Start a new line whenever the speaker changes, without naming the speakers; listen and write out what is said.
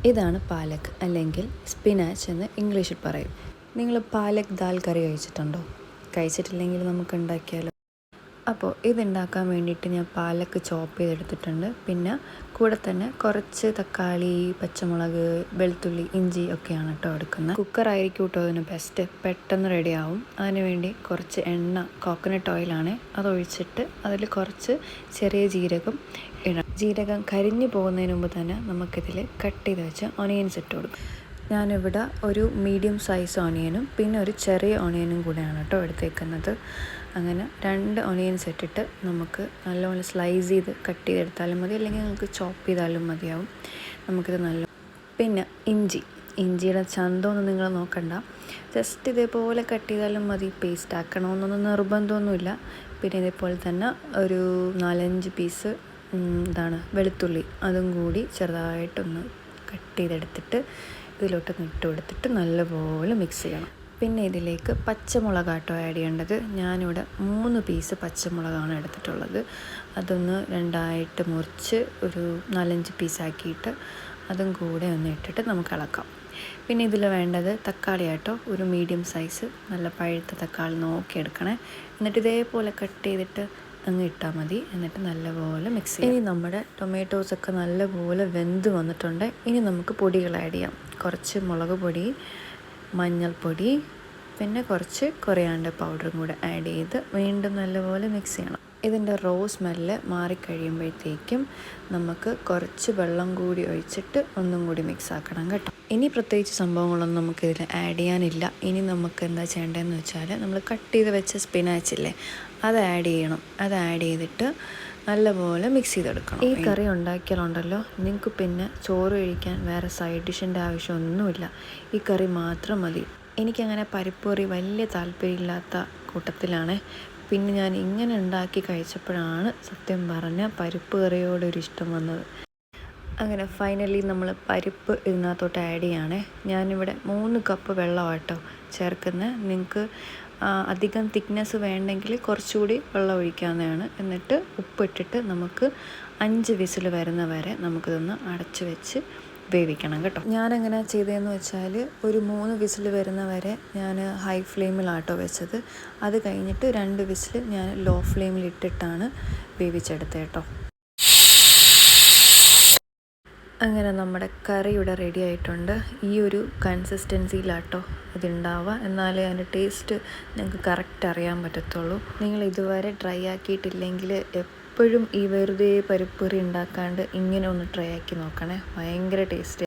ഇതാണ് പാലക് അല്ലെങ്കിൽ സ്പിനാച്ച് എന്ന് ഇംഗ്ലീഷിൽ പറയും. നിങ്ങൾ പാലക് ദാൽ കറി കഴിച്ചിട്ടുണ്ടോ? കഴിച്ചിട്ടില്ലെങ്കിൽ നമുക്ക് ഉണ്ടാക്കിയാലോ. അപ്പോൾ ഇതുണ്ടാക്കാൻ വേണ്ടിയിട്ട് ഞാൻ പാലക്ക് ചോപ്പ് ചെയ്തെടുത്തിട്ടുണ്ട്. പിന്നെ കൂടെ തന്നെ കുറച്ച് തക്കാളി, പച്ചമുളക്, വെളുത്തുള്ളി, ഇഞ്ചി ഒക്കെയാണ് കേട്ടോ എടുക്കുന്നത്. കുക്കറായിരിക്കും കേട്ടോ അതിന് ബെസ്റ്റ്, പെട്ടെന്ന് റെഡിയാവും. അതിനുവേണ്ടി കുറച്ച് എണ്ണ, കോക്കനട്ട് ഓയിലാണ്, അതൊഴിച്ചിട്ട് അതിൽ കുറച്ച് ചെറിയ ജീരകം ഇടണം. ജീരകം കരിഞ്ഞു പോകുന്നതിന് മുമ്പ് തന്നെ നമുക്കിതിൽ കട്ട് ചെയ്ത് വെച്ച ഓണിയൻസ് ഇട്ട് കൊടുക്കും. ഞാനിവിടെ ഒരു മീഡിയം സൈസ് ഓണിയനും പിന്നെ ഒരു ചെറിയ ഓണിയനും കൂടെയാണ് കേട്ടോ എടുത്തേക്കുന്നത്. അങ്ങനെ 2 ഓണിയൻസ് ഇട്ടിട്ട് നമുക്ക് നല്ലപോലെ സ്ലൈസ് ചെയ്ത് കട്ട് ചെയ്തെടുത്താലും മതി, അല്ലെങ്കിൽ നമുക്ക് ചോപ്പ് ചെയ്താലും മതിയാവും. നമുക്കിത് പിന്നെ ഇഞ്ചിയുടെ ചന്തമൊന്നും നിങ്ങൾ നോക്കണ്ട, ജസ്റ്റ് ഇതേപോലെ കട്ട് ചെയ്താലും മതി. പേസ്റ്റ് ആക്കണമെന്നൊന്നും നിർബന്ധമൊന്നുമില്ല. പിന്നെ ഇതേപോലെ തന്നെ ഒരു 4-5 പീസ് വെളുത്തുള്ളി, അതും കൂടി ചെറുതായിട്ടൊന്ന് കട്ട് ചെയ്തെടുത്തിട്ട് ഇതിലോട്ടൊന്ന് ഇട്ട് കൊടുത്തിട്ട് നല്ലപോലെ മിക്സ് ചെയ്യണം. പിന്നെ ഇതിലേക്ക് പച്ചമുളകാട്ടോ ആഡ് ചെയ്യേണ്ടത്. ഞാനിവിടെ 3 പീസ് പച്ചമുളകാണ് എടുത്തിട്ടുള്ളത്. അതൊന്ന് 2ആയിട്ട് മുറിച്ച് ഒരു 4-5 പീസാക്കിയിട്ട് അതും കൂടെ ഒന്ന് ഇട്ടിട്ട് നമുക്ക് ഇളക്കാം. പിന്നെ ഇതിൽ വേണ്ടത് തക്കാളി ആട്ടോ, ഒരു മീഡിയം സൈസ് നല്ല പഴുത്ത തക്കാളി നോക്കി എടുക്കണേ. എന്നിട്ട് ഇതേപോലെ കട്ട് ചെയ്തിട്ട് അങ്ങ് ഇട്ടാൽ മതി. എന്നിട്ട് നല്ലപോലെ മിക്സ് ചെയ്യാം. ഇനി നമ്മുടെ ടൊമാറ്റോസൊക്കെ നല്ലപോലെ വെന്ത് വന്നിട്ടുണ്ട്. ഇനി നമുക്ക് പൊടികൾ ആഡ് ചെയ്യാം. കുറച്ച് മുളക് പൊടി, മഞ്ഞൾപ്പൊടി, പിന്നെ കുറച്ച് കൊറിയാണ്ടർ പൗഡറും കൂടെ ആഡ് ചെയ്ത് വീണ്ടും നല്ലപോലെ മിക്സ് ചെയ്യണം. ഇതിൻ്റെ റോ സ്മെല്ല് മാറിക്കഴിയുമ്പോഴത്തേക്കും നമുക്ക് കുറച്ച് വെള്ളം കൂടി ഒഴിച്ചിട്ട് ഒന്നും കൂടി മിക്സ് ആക്കണം കേട്ടോ. ഇനി പ്രത്യേകിച്ച് സംഭവങ്ങളൊന്നും നമുക്കിതിൽ ആഡ് ചെയ്യാനില്ല. ഇനി നമുക്ക് എന്താ ചെയ്യേണ്ടതെന്ന് വെച്ചാൽ, നമ്മൾ കട്ട് ചെയ്ത് വെച്ച സ്പിനാച്ചില്ലേ, അത് ആഡ് ചെയ്യണം. അത് ആഡ് ചെയ്തിട്ട് നല്ലപോലെ മിക്സ് ചെയ്തെടുക്കണം. ഈ കറി ഉണ്ടാക്കിയാലുണ്ടല്ലോ, നിങ്ങൾക്ക് പിന്നെ ചോറ് കഴിക്കാൻ വേറെ സൈഡ് ഡിഷിൻ്റെ ആവശ്യമൊന്നുമില്ല. ഈ കറി മാത്രം മതി. എനിക്കങ്ങനെ പരിപ്പ് കറി വലിയ താല്പര്യമില്ലാത്ത കൂട്ടത്തിലാണ്. പിന്നെ ഞാൻ ഇങ്ങനെ ഉണ്ടാക്കി കഴിച്ചപ്പോഴാണ് സത്യം പറഞ്ഞാൽ പരിപ്പ് കറിയോടൊരു ഇഷ്ടം വന്നത്. അങ്ങനെ ഫൈനലി നമ്മൾ പരിപ്പ് ഇതിനകത്തോട്ട് ആഡ് ചെയ്യുകയാണേ. ഞാനിവിടെ 3 കപ്പ് വെള്ളമാട്ടോ ചേർക്കുന്നത്. നിങ്ങൾക്ക് അധികം തിക്നെസ് വേണ്ടെങ്കിൽ കുറച്ചുകൂടി വെള്ളം ഒഴിക്കാവുന്നതാണ്. എന്നിട്ട് ഉപ്പിട്ടിട്ട് നമുക്ക് 5 വിസിൽ വരുന്ന വരെ നമുക്കിതൊന്ന് അടച്ച് വെച്ച് വേവിക്കണം കേട്ടോ. ഞാനെങ്ങനെ ചെയ്തതെന്ന് വെച്ചാൽ, ഒരു 3 വിസിൽ വരുന്ന വരെ ഞാൻ ഹൈ ഫ്ലെയിമിലാട്ടോ വെച്ചത്. അത് കഴിഞ്ഞിട്ട് 2 വിസിൽ ഞാൻ ലോ ഫ്ലെയിമിൽ ഇട്ടിട്ടാണ് വേവിച്ചെടുത്തത് കേട്ടോ. അങ്ങനെ നമ്മുടെ കറി ഇവിടെ റെഡി ആയിട്ടുണ്ട്. ഈ ഒരു കൺസിസ്റ്റൻസിയിലാട്ടോ ഇതുണ്ടാവുക, എന്നാലേ അതിൻ്റെ ടേസ്റ്റ് നിങ്ങൾക്ക് കറക്റ്റ് അറിയാൻ പറ്റത്തുള്ളൂ. നിങ്ങൾ ഇതുവരെ ട്രൈ ആക്കിയിട്ടില്ലെങ്കിൽ എപ്പോഴും ഈ വെറുതെ പരിപ്പ് കറി ഉണ്ടാക്കാണ്ട് ഇങ്ങനെ ഒന്ന് ട്രൈ ആക്കി നോക്കണേ. ഭയങ്കര ടേസ്റ്റ്.